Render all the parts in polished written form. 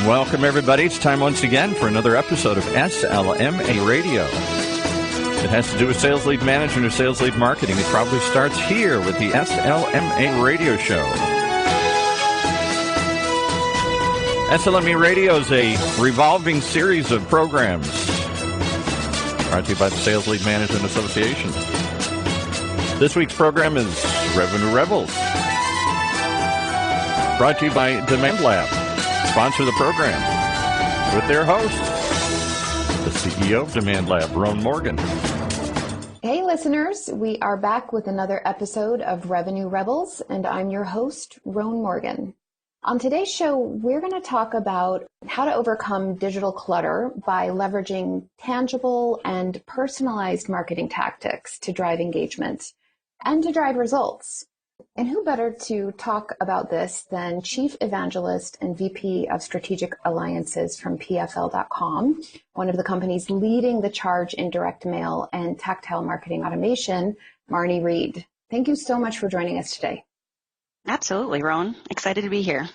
Welcome, everybody. It's time once again for another episode of SLMA Radio. It has to do with sales lead management or sales lead marketing. It probably starts here with the SLMA Radio Show. SLMA Radio is a revolving series of programs brought to you by the Sales Lead Management Association. This week's program is Revenue Rebels, brought to you by Demand Lab, sponsor the program, with their host, the CEO of Demand Lab, Rhoan Morgan. Hey listeners, we are back with another episode of Revenue Rebels, and I'm your host, Rhoan Morgan. On today's show, we're going to talk about how to overcome digital clutter by leveraging tangible and personalized marketing tactics to drive engagement and to drive results. And who better to talk about this than Chief Evangelist and VP of Strategic Alliances from PFL.com, one of the companies leading the charge in direct mail and tactile marketing automation, Marne Reed. Thank you so much for joining us today. Absolutely, Rhoan. Excited to be here.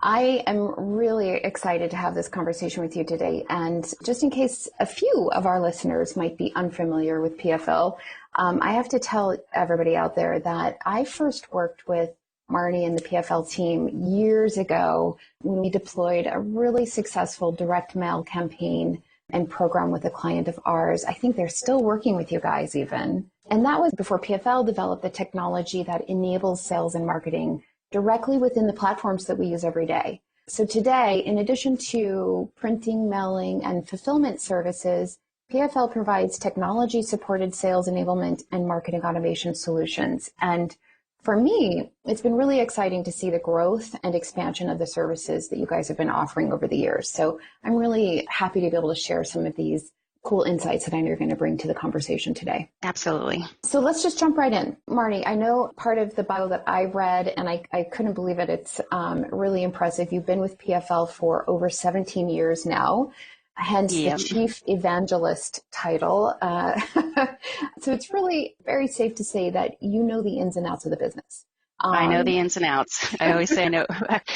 I am really excited to have this conversation with you today. And just in case a few of our listeners might be unfamiliar with PFL, I have to tell everybody out there that I first worked with Marne and the PFL team years ago when we deployed a really successful direct mail campaign and program with a client of ours. I think they're still working with you guys even. And that was before PFL developed the technology that enables sales and marketing directly within the platforms that we use every day. So today, in addition to printing, mailing, and fulfillment services, PFL provides technology-supported sales enablement and marketing automation solutions. And for me, it's been really exciting to see the growth and expansion of the services that you guys have been offering over the years. So I'm really happy to be able to share some of these cool insights that I know you're going to bring to the conversation today. Absolutely. So let's just jump right in. Marne, I know part of the bio that I read, and I couldn't believe it. It's really impressive. You've been with PFL for over 17 years now, hence the Chief Evangelist title. So it's really very safe to say that you know the ins and outs of the business. I know the ins and outs. I always say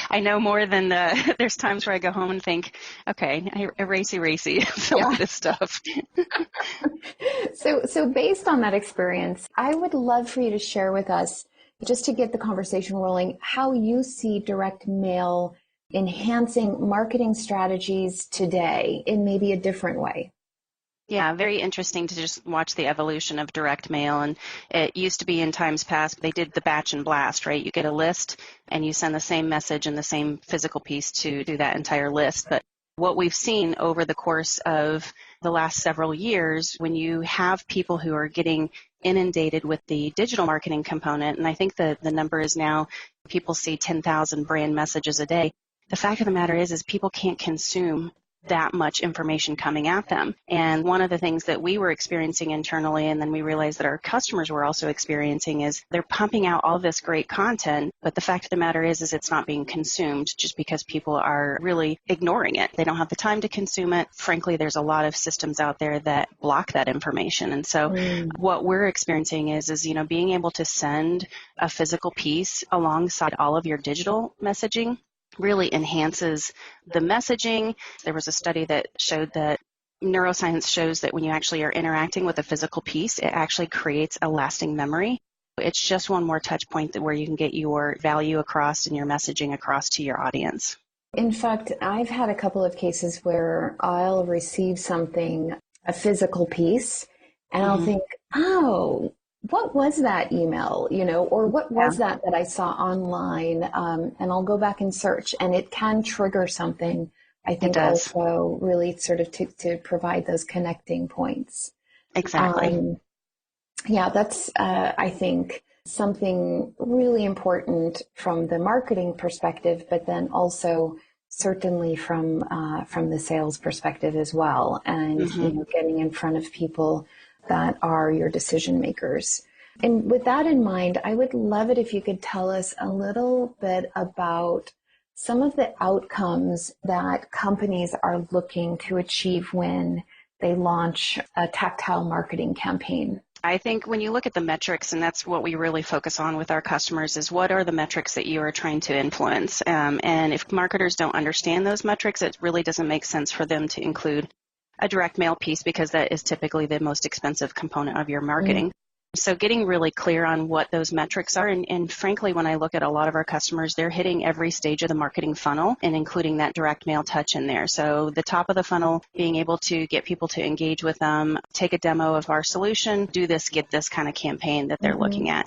I know more than there's times where I go home and think, okay, racy, some of this stuff. So based on that experience, I would love for you to share with us, just to get the conversation rolling, how you see direct mail enhancing marketing strategies today in maybe a different way. Yeah, very interesting to just watch the evolution of direct mail. And it used to be in times past, they did the batch and blast, right? You get a list and you send the same message and the same physical piece to do that entire list. But what we've seen over the course of the last several years, when you have people who are getting inundated with the digital marketing component, and I think the number is now people see 10,000 brand messages a day. The fact of the matter is people can't consume that much information coming at them. And one of the things that we were experiencing internally, and then we realized that our customers were also experiencing, is they're pumping out all this great content, but the fact of the matter is it's not being consumed just because people are really ignoring it. They don't have the time to consume it. Frankly, there's a lot of systems out there that block that information. And so what we're experiencing is being able to send a physical piece alongside all of your digital messaging really enhances the messaging. There was a study that showed that neuroscience shows that when you actually are interacting with a physical piece, it actually creates a lasting memory. It's just one more touch point where you can get your value across and your messaging across to your audience. In fact, I've had a couple of cases where I'll receive something, a physical piece, and I'll think, oh, what was that email, or what was that I saw online? And I'll go back and search, and it can trigger something, I think, also really sort of to provide those connecting points. Exactly. That's, I think, something really important from the marketing perspective, but then also certainly from the sales perspective as well. And, getting in front of people that are your decision makers. And with that in mind, I would love it if you could tell us a little bit about some of the outcomes that companies are looking to achieve when they launch a tactile marketing campaign. I think when you look at the metrics, and that's what we really focus on with our customers, is what are the metrics that you are trying to influence? And if marketers don't understand those metrics, it really doesn't make sense for them to include a direct mail piece, because that is typically the most expensive component of your marketing. So getting really clear on what those metrics are, and frankly, when I look at a lot of our customers, they're hitting every stage of the marketing funnel and including that direct mail touch in there. So the top of the funnel, being able to get people to engage with them, take a demo of our solution, do this, get this kind of campaign that they're looking at.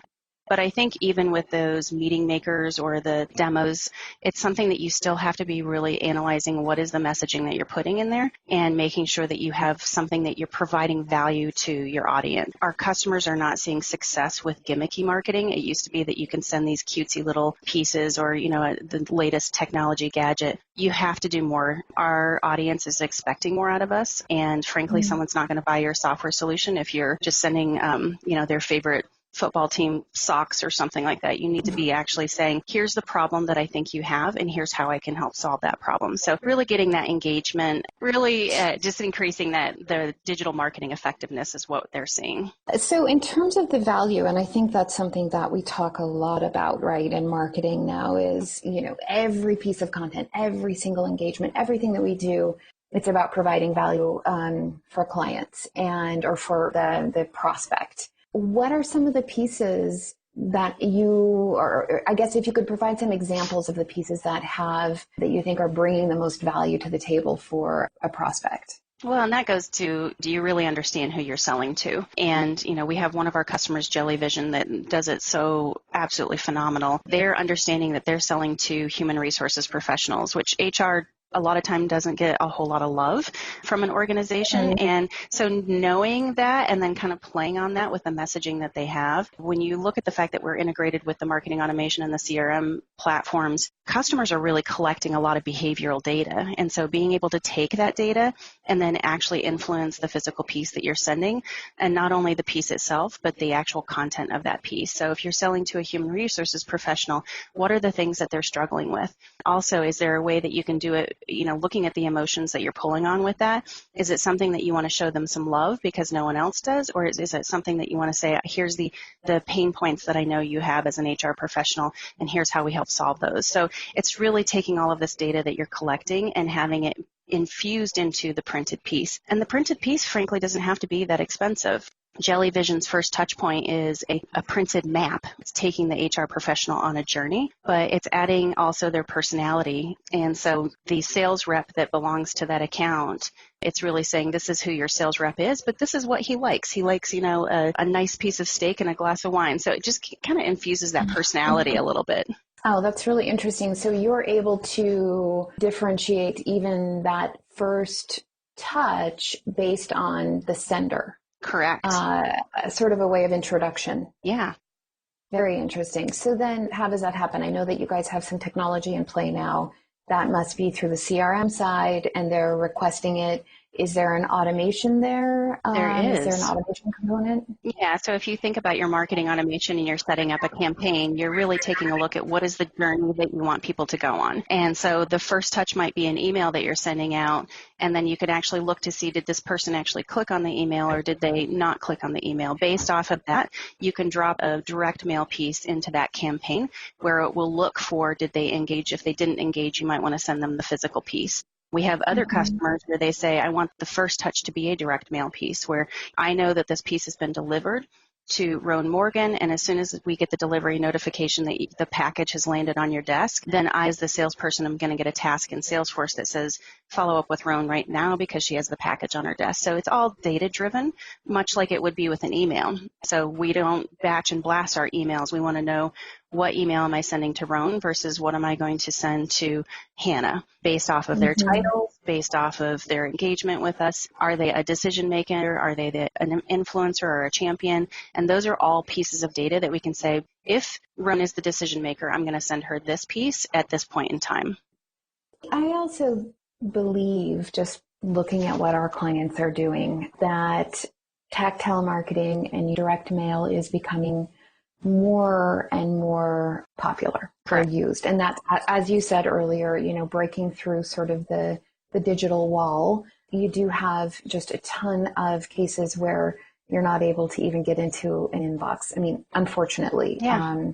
But I think even with those meeting makers or the demos, it's something that you still have to be really analyzing what is the messaging that you're putting in there and making sure that you have something that you're providing value to your audience. Our customers are not seeing success with gimmicky marketing. It used to be that you can send these cutesy little pieces or, the latest technology gadget. You have to do more. Our audience is expecting more out of us. And frankly, someone's not going to buy your software solution if you're just sending, their favorite football team socks or something like that. You need to be actually saying, here's the problem that I think you have, and here's how I can help solve that problem. So really getting that engagement, really just increasing the digital marketing effectiveness is what they're seeing. So in terms of the value, and I think that's something that we talk a lot about, right, in marketing now is, every piece of content, every single engagement, everything that we do, it's about providing value for clients or for the prospect. What are some of the pieces that or I guess if you could provide some examples of the pieces that you think are bringing the most value to the table for a prospect? Well, and that goes to, do you really understand who you're selling to? And, we have one of our customers, Jellyvision, that does it so absolutely phenomenal. They're understanding that they're selling to human resources professionals, which HR a lot of time doesn't get a whole lot of love from an organization. And so knowing that and then kind of playing on that with the messaging that they have, when you look at the fact that we're integrated with the marketing automation and the CRM platforms, customers are really collecting a lot of behavioral data. And so being able to take that data and then actually influence the physical piece that you're sending, and not only the piece itself, but the actual content of that piece. So if you're selling to a human resources professional, what are the things that they're struggling with? Also, is there a way that you can do it, looking at the emotions that you're pulling on with that? Is it something that you want to show them some love because no one else does? Or is it something that you want to say, here's the pain points that I know you have as an HR professional, and here's how we help solve those? So it's really taking all of this data that you're collecting and having it infused into the printed piece. And the printed piece, frankly, doesn't have to be that expensive. Jellyvision's first touch point is a printed map. It's taking the HR professional on a journey, but it's adding also their personality. And so the sales rep that belongs to that account, it's really saying this is who your sales rep is, but this is what he likes. He likes, a nice piece of steak and a glass of wine. So it just kind of infuses that personality a little bit. Oh, that's really interesting. So you're able to differentiate even that first touch based on the sender. Correct. Sort of a way of introduction. Yeah. Very interesting. So then how does that happen? I know that you guys have some technology in play now. That must be through the CRM side, and they're requesting it. Is there an automation there? There is. Is there an automation component? Yeah, so if you think about your marketing automation and you're setting up a campaign, you're really taking a look at what is the journey that you want people to go on. And so the first touch might be an email that you're sending out, and then you could actually look to see, did this person actually click on the email or did they not click on the email? Based off of that, you can drop a direct mail piece into that campaign where it will look for, did they engage? If they didn't engage, you might want to send them the physical piece. We have other customers where they say, I want the first touch to be a direct mail piece, where I know that this piece has been delivered to Rhoan Morgan, and as soon as we get the delivery notification that the package has landed on your desk, then I, as the salesperson, am going to get a task in Salesforce that says, follow up with Rhoan right now because she has the package on her desk. So it's all data-driven, much like it would be with an email. So we don't batch and blast our emails. We want to know, what email am I sending to Rhoan versus what am I going to send to Hannah, based off of their titles, based off of their engagement with us. Are they a decision maker? Are they an influencer or a champion? And those are all pieces of data that we can say, if Rhoan is the decision maker, I'm going to send her this piece at this point in time. I also believe, just looking at what our clients are doing, that tactile marketing and direct mail is becoming more and more popular or used. And that's, as you said earlier, breaking through sort of the digital wall. You do have just a ton of cases where you're not able to even get into an inbox. I mean, unfortunately. Yeah.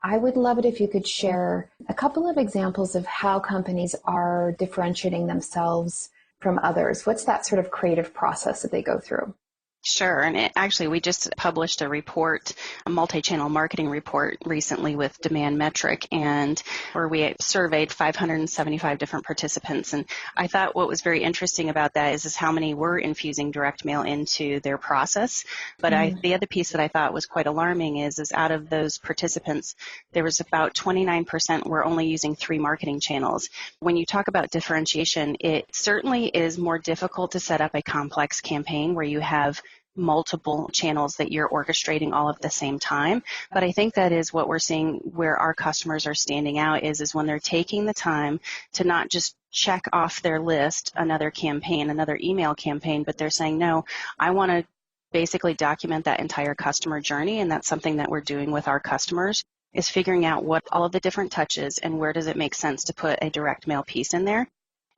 I would love it if you could share a couple of examples of how companies are differentiating themselves from others. What's that sort of creative process that they go through? Sure. And actually, we just published a report, a multi-channel marketing report recently with Demand Metric, and where we surveyed 575 different participants. And I thought what was very interesting about that is how many were infusing direct mail into their process. But the other piece that I thought was quite alarming is out of those participants, there was about 29% were only using 3 marketing channels. When you talk about differentiation, it certainly is more difficult to set up a complex campaign where you have multiple channels that you're orchestrating all at the same time. But I think that is what we're seeing where our customers are standing out is when they're taking the time to not just check off their list another campaign, another email campaign, but they're saying, no, I want to basically document that entire customer journey. And that's something that we're doing with our customers is figuring out what all of the different touches and where does it make sense to put a direct mail piece in there.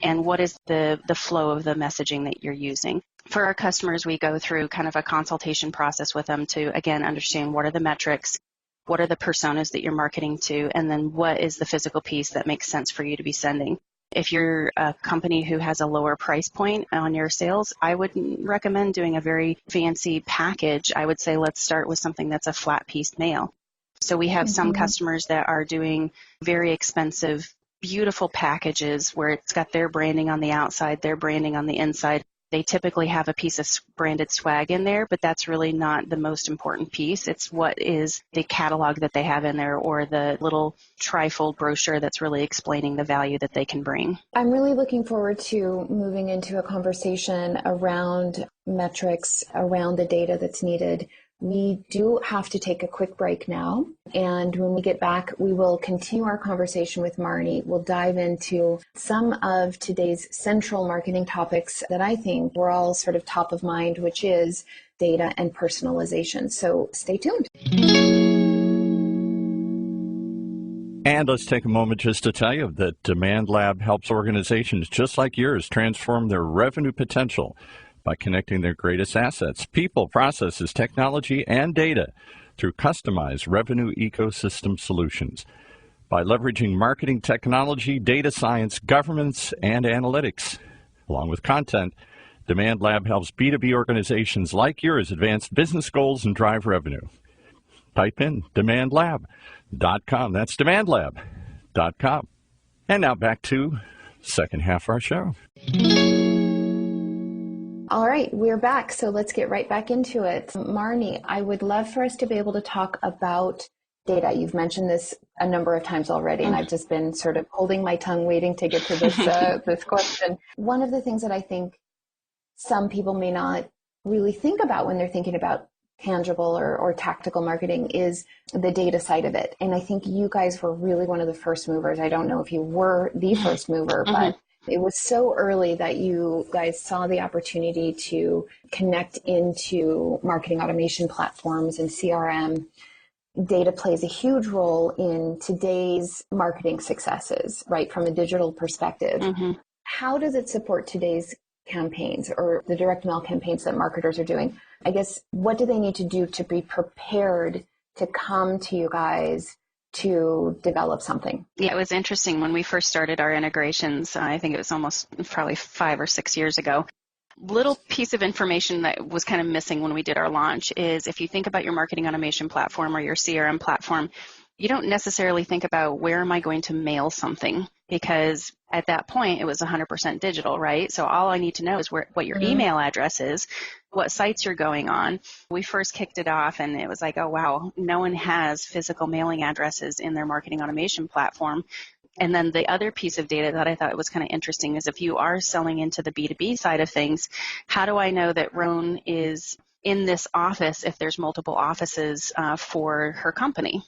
And what is the flow of the messaging that you're using. For our customers, we go through kind of a consultation process with them to, again, understand what are the metrics, what are the personas that you're marketing to, and then what is the physical piece that makes sense for you to be sending. If you're a company who has a lower price point on your sales, I wouldn't recommend doing a very fancy package. I would say let's start with something that's a flat piece mail. So we have some customers that are doing very expensive, beautiful packages where it's got their branding on the outside, their branding on the inside. They typically have a piece of branded swag in there, but that's really not the most important piece. It's what is the catalog that they have in there or the little trifold brochure that's really explaining the value that they can bring. I'm really looking forward to moving into a conversation around metrics, around the data that's needed. We do have to take a quick break now, and when we get back, we will continue our conversation with Marne. We'll dive into some of today's central marketing topics that I think were all sort of top of mind, which is data and personalization. So stay tuned. And let's take a moment just to tell you that Demand Lab helps organizations just like yours transform their revenue potential by connecting their greatest assets, people, processes, technology, and data through customized revenue ecosystem solutions. By leveraging marketing technology, data science, governance, and analytics, along with content, Demand Lab helps B2B organizations like yours advance business goals and drive revenue. Type in demandlab.com. That's demandlab.com. And now back to second half of our show. All right, we're back, so let's get right back into it. Marne, I would love for us to be able to talk about data. You've mentioned this a number of times already, and I've just been sort of holding my tongue waiting to get to this this question. One of the things that I think some people may not really think about when they're thinking about tangible or tactical marketing is the data side of it. And I think you guys were really one of the first movers. I don't know if you were the first mover, but it was so early that you guys saw the opportunity to connect into marketing automation platforms and CRM. Data plays a huge role in today's marketing successes, right, from a digital perspective. How does it support today's campaigns or the direct mail campaigns that marketers are doing? I guess, what do they need to do to be prepared to come to you guys to develop something? Yeah, it was interesting when we first started our integrations. I think it was almost probably 5 or 6 years ago. Little piece of information that was kind of missing when we did our launch is if you think about your marketing automation platform or your CRM platform, you don't necessarily think about where am I going to mail something, because at that point it was 100% digital, right? So all I need to know is what your email address is, what sites you're going on. We first kicked it off and it was like, oh wow, no one has physical mailing addresses in their marketing automation platform. And then the other piece of data that I thought was kind of interesting is if you are selling into the B2B side of things, how do I know that Rhoan is in this office if there's multiple offices for her company?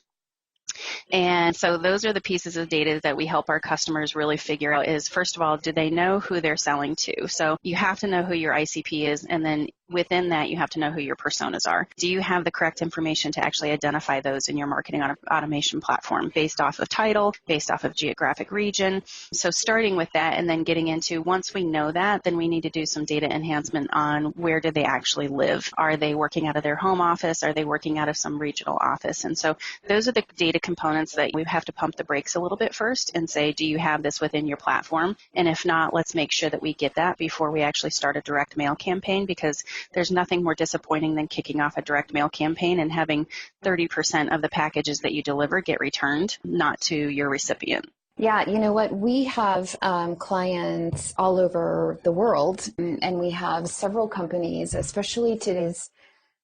And so those are the pieces of data that we help our customers really figure out is, first of all, do they know who they're selling to? So you have to know who your ICP is, and then within that, you have to know who your personas are. Do you have the correct information to actually identify those in your marketing automation platform based off of title, based off of geographic region? So starting with that and then getting into, once we know that, then we need to do some data enhancement on where do they actually live? Are they working out of their home office? Are they working out of some regional office? And so those are the data components that we have to pump the brakes a little bit first and say, do you have this within your platform? And if not, let's make sure that we get that before we actually start a direct mail campaign, because there's nothing more disappointing than kicking off a direct mail campaign and having 30% of the packages that you deliver get returned, not to your recipient. Yeah, you know what? We have clients all over the world, and we have several companies, especially today's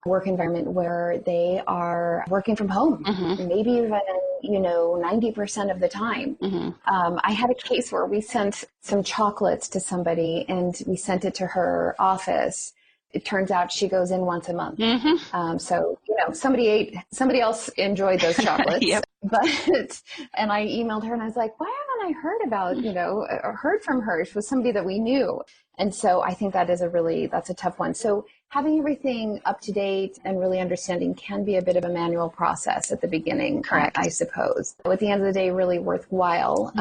work environment, where they are working from home, maybe even, 90% of the time. I had a case where we sent some chocolates to somebody and we sent it to her office. It turns out she goes in once a month. So, somebody else enjoyed those chocolates. Yep. And I emailed her and I was like, why haven't I heard from her? She was somebody that we knew. And so I think that's a tough one. So having everything up to date and really understanding can be a bit of a manual process at the beginning, correct, I suppose. But at the end of the day, really worthwhile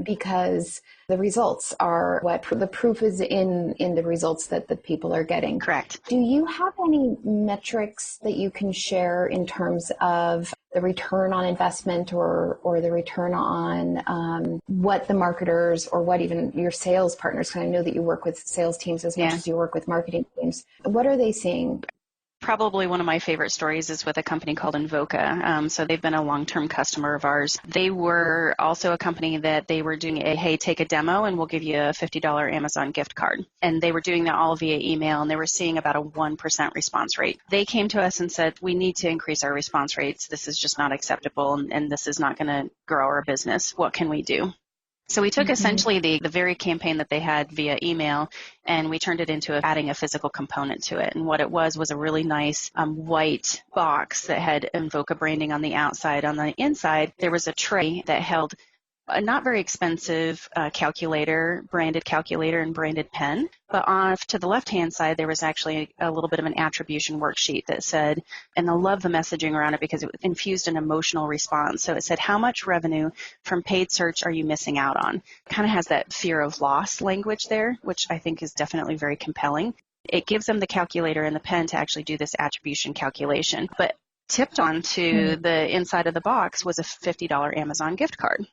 because the results are the proof is in the results that the people are getting. Correct. Do you have any metrics that you can share in terms of the return on investment or the return on what the marketers or what even your sales partners, because I know that you work with sales teams as much as you work with marketing teams, what are they seeing? Probably one of my favorite stories is with a company called Invoca. So they've been a long-term customer of ours. They were also a company that they were doing take a demo and we'll give you a $50 Amazon gift card. And they were doing that all via email, and they were seeing about a 1% response rate. They came to us and said, we need to increase our response rates. This is just not acceptable, and this is not going to grow our business. What can we do? So we took essentially the very campaign that they had via email, and we turned it into adding a physical component to it. And what it was a really nice white box that had Invoca branding on the outside. On the inside, there was a tray that held a not very expensive branded calculator and branded pen. But off to the left-hand side, there was actually a little bit of an attribution worksheet that said, and I love the messaging around it because it infused an emotional response. So it said, how much revenue from paid search are you missing out on? Kind of has that fear of loss language there, which I think is definitely very compelling. It gives them the calculator and the pen to actually do this attribution calculation. But tipped onto the inside of the box was a $50 Amazon gift card.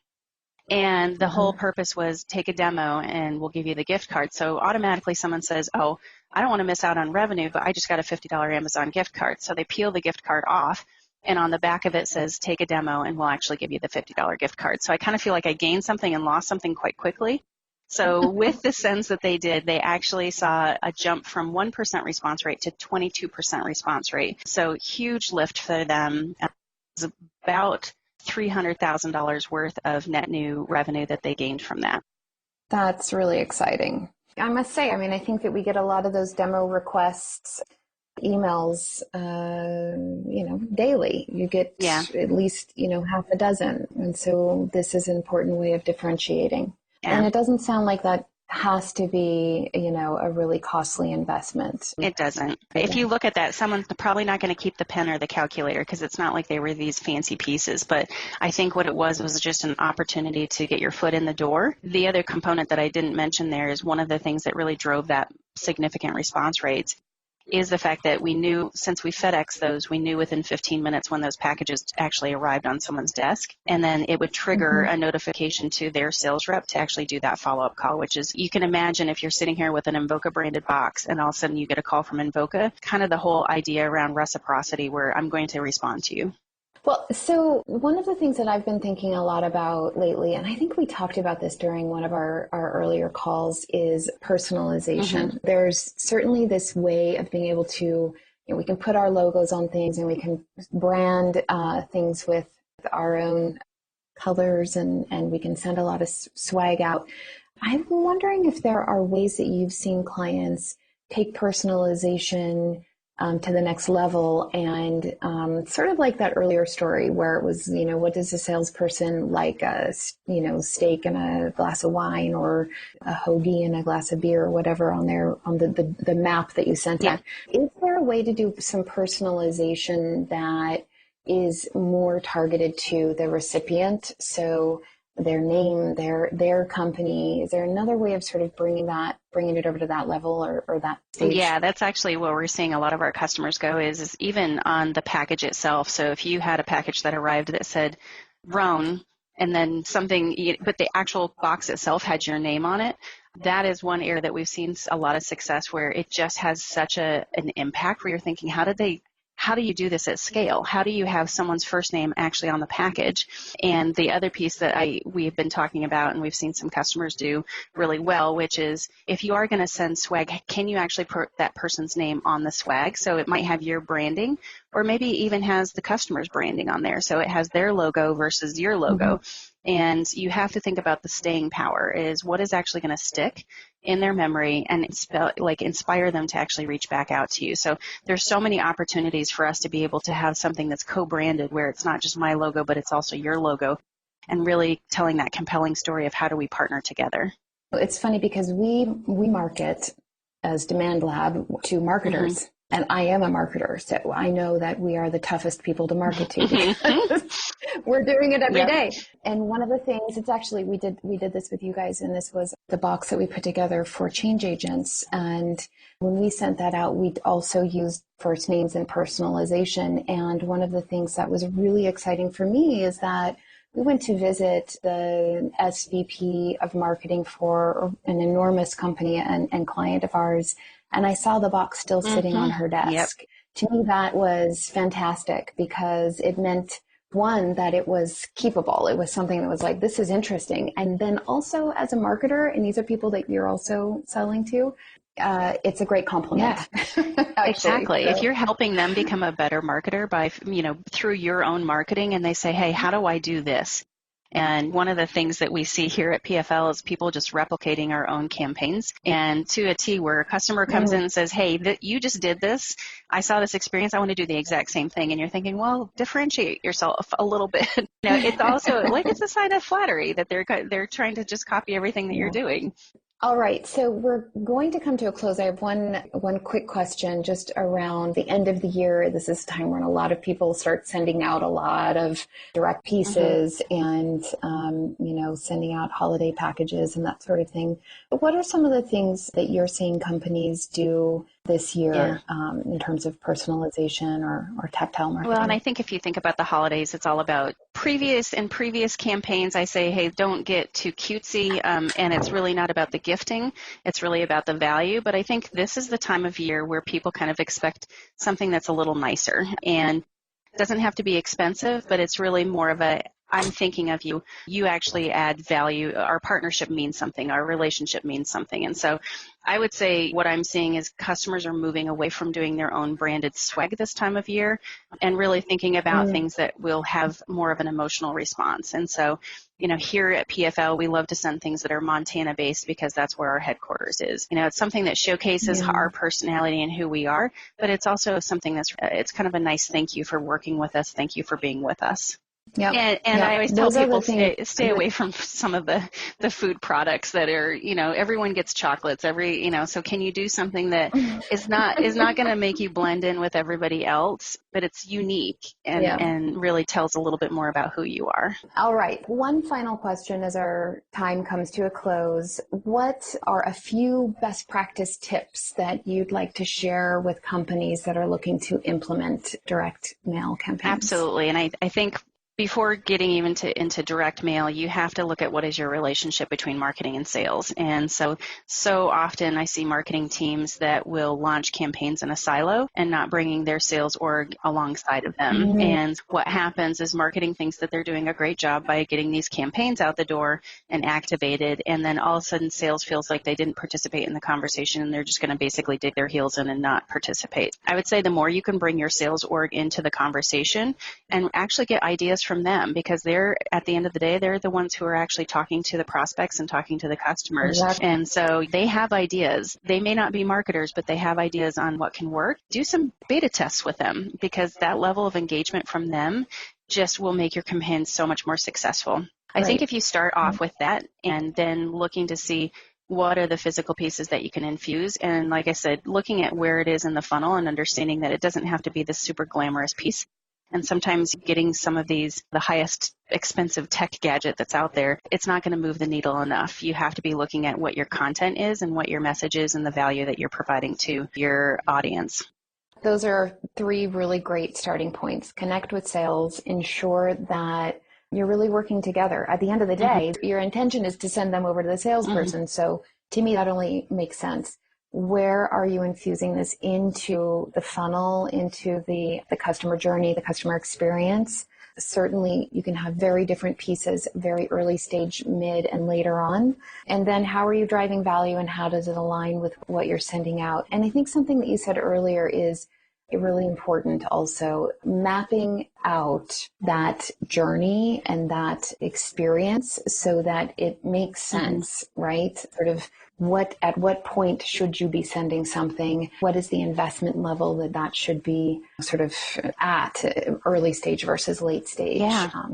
And the whole purpose was take a demo and we'll give you the gift card. So automatically someone says, oh, I don't want to miss out on revenue, but I just got a $50 Amazon gift card. So they peel the gift card off, and on the back of it says, take a demo and we'll actually give you the $50 gift card. So I kind of feel like I gained something and lost something quite quickly. So with the sends that they did, they actually saw a jump from 1% response rate to 22% response rate. So huge lift for them. It was about $300,000 worth of net new revenue that they gained from that. That's really exciting. I must say, I think that we get a lot of those demo requests, emails, daily. You get at least, half a dozen. And so this is an important way of differentiating. Yeah. And it doesn't sound like that has to be, a really costly investment. It doesn't. If you look at that, someone's probably not going to keep the pen or the calculator because it's not like they were these fancy pieces. But I think what it was just an opportunity to get your foot in the door. The other component that I didn't mention there is one of the things that really drove that significant response rates is the fact that we knew, since we FedEx those, we knew within 15 minutes when those packages actually arrived on someone's desk. And then it would trigger a notification to their sales rep to actually do that follow-up call, which is, you can imagine if you're sitting here with an Invoca branded box and all of a sudden you get a call from Invoca, kind of the whole idea around reciprocity where I'm going to respond to you. Well, so one of the things that I've been thinking a lot about lately, and I think we talked about this during one of our earlier calls, is personalization. There's certainly this way of being able to, we can put our logos on things and we can brand things with our own colors and we can send a lot of swag out. I'm wondering if there are ways that you've seen clients take personalization to the next level. And sort of like that earlier story where it was, what does a salesperson like, a steak and a glass of wine, or a hoagie and a glass of beer, or whatever on the map that you sent out. Is there a way to do some personalization that is more targeted to the recipient? So their name, their company. Is there another way of sort of bringing it over to that level or that stage? Yeah, that's actually where we're seeing a lot of our customers go is even on the package itself. So if you had a package that arrived that said Rhoan, and then something, but the actual box itself had your name on it, that is one area that we've seen a lot of success where it just has such an impact where you're thinking, how do you do this at scale? How do you have someone's first name actually on the package? And the other piece that we've been talking about and we've seen some customers do really well, which is if you are going to send swag, can you actually put that person's name on the swag? So it might have your branding, or maybe even has the customer's branding on there. So it has their logo versus your logo. Mm-hmm. And you have to think about the staying power is what is actually going to stick in their memory and inspire them to actually reach back out to you. So there's so many opportunities for us to be able to have something that's co-branded where it's not just my logo, but it's also your logo, and really telling that compelling story of how do we partner together. It's funny because we market as Demand Lab to marketers. Mm-hmm. And I am a marketer, so I know that we are the toughest people to market to because we're doing it every day. And one of the things, it's actually, we did this with you guys, and this was the box that we put together for change agents. And when we sent that out, we also used first names and personalization. And one of the things that was really exciting for me is that we went to visit the SVP of marketing for an enormous company and client of ours. And I saw the box still sitting on her desk. Yep. To me, that was fantastic because it meant, one, that it was keepable. It was something that was like, this is interesting. And then also as a marketer, and these are people that you're also selling to, it's a great compliment. Yeah, exactly. So, if you're helping them become a better marketer by, through your own marketing, and they say, hey, how do I do this? And one of the things that we see here at PFL is people just replicating our own campaigns, and to a T where a customer comes in and says, hey, you just did this. I saw this experience. I want to do the exact same thing. And you're thinking, well, differentiate yourself a little bit. It's also it's a sign of flattery that they're trying to just copy everything that you're doing. All right, so we're going to come to a close. I have one quick question just around the end of the year. This is a time when a lot of people start sending out a lot of direct pieces and, sending out holiday packages and that sort of thing. But what are some of the things that you're seeing companies do this year in terms of personalization or tactile marketing? Well, and I think if you think about the holidays, it's all about previous campaigns. I say, hey, don't get too cutesy, and it's really not about the gifting. It's really about the value. But I think this is the time of year where people kind of expect something that's a little nicer, and it doesn't have to be expensive, but it's really more of I'm thinking of you. You actually add value. Our partnership means something. Our relationship means something. And so I would say what I'm seeing is customers are moving away from doing their own branded swag this time of year and really thinking about things that will have more of an emotional response. And so, here at PFL, we love to send things that are Montana-based because that's where our headquarters is. It's something that showcases our personality and who we are, but it's also something it's kind of a nice thank you for working with us. Thank you for being with us. Yep. And I always tell people stay away from some of the food products that are, everyone gets chocolates so can you do something that is not going to make you blend in with everybody else, but it's unique and really tells a little bit more about who you are. All right. One final question as our time comes to a close. What are a few best practice tips that you'd like to share with companies that are looking to implement direct mail campaigns? Absolutely. And I think before getting even into direct mail, you have to look at what is your relationship between marketing and sales. And so often I see marketing teams that will launch campaigns in a silo and not bringing their sales org alongside of them. Mm-hmm. And what happens is marketing thinks that they're doing a great job by getting these campaigns out the door and activated. And then all of a sudden sales feels like they didn't participate in the conversation and they're just going to basically dig their heels in and not participate. I would say the more you can bring your sales org into the conversation and actually get ideas from them, because they're, at the end of the day, they're the ones who are actually talking to the prospects and talking to the customers. Exactly. And so they have ideas. They may not be marketers, but they have ideas on what can work. Do some beta tests with them, because that level of engagement from them just will make your campaign so much more successful. I think if you start off with that and then looking to see what are the physical pieces that you can infuse, and like I said, looking at where it is in the funnel and understanding that it doesn't have to be this super glamorous piece. And sometimes getting some of these, the highest expensive tech gadget that's out there, it's not going to move the needle enough. You have to be looking at what your content is and what your message is and the value that you're providing to your audience. Those are 3 really great starting points. Connect with sales, ensure that you're really working together. At the end of the day, your intention is to send them over to the salesperson. So to me, that only makes sense. Where are you infusing this into the funnel, into the customer journey, the customer experience? Certainly, you can have very different pieces, very early stage, mid, and later on. And then how are you driving value, and how does it align with what you're sending out? And I think something that you said earlier is really important also, mapping out that journey and that experience so that it makes sense, right? Sort of at what point should you be sending something? What is the investment level that should be sort of at early stage versus late stage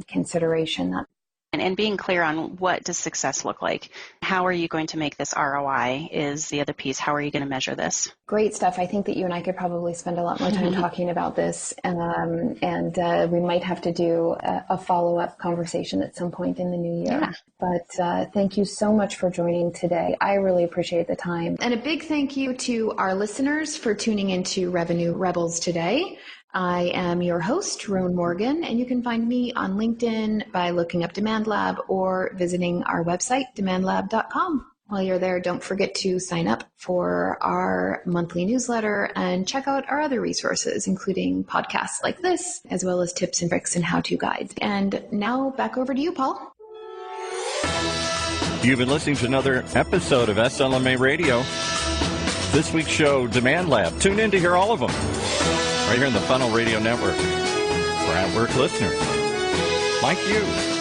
consideration? And being clear on what does success look like? How are you going to make this ROI is the other piece. How are you going to measure this? Great stuff. I think that you and I could probably spend a lot more time talking about this. And we might have to do a follow-up conversation at some point in the new year. Yeah. But thank you so much for joining today. I really appreciate the time. And a big thank you to our listeners for tuning into Revenue Rebels today. I am your host, Rhoan Morgan, and you can find me on LinkedIn by looking up Demand Lab or visiting our website, demandlab.com. While you're there, don't forget to sign up for our monthly newsletter and check out our other resources, including podcasts like this, as well as tips and tricks and how-to guides. And now back over to you, Paul. You've been listening to another episode of SLMA Radio. This week's show, Demand Lab. Tune in to hear all of them right here in the Funnel Radio Network for at-work listeners like you.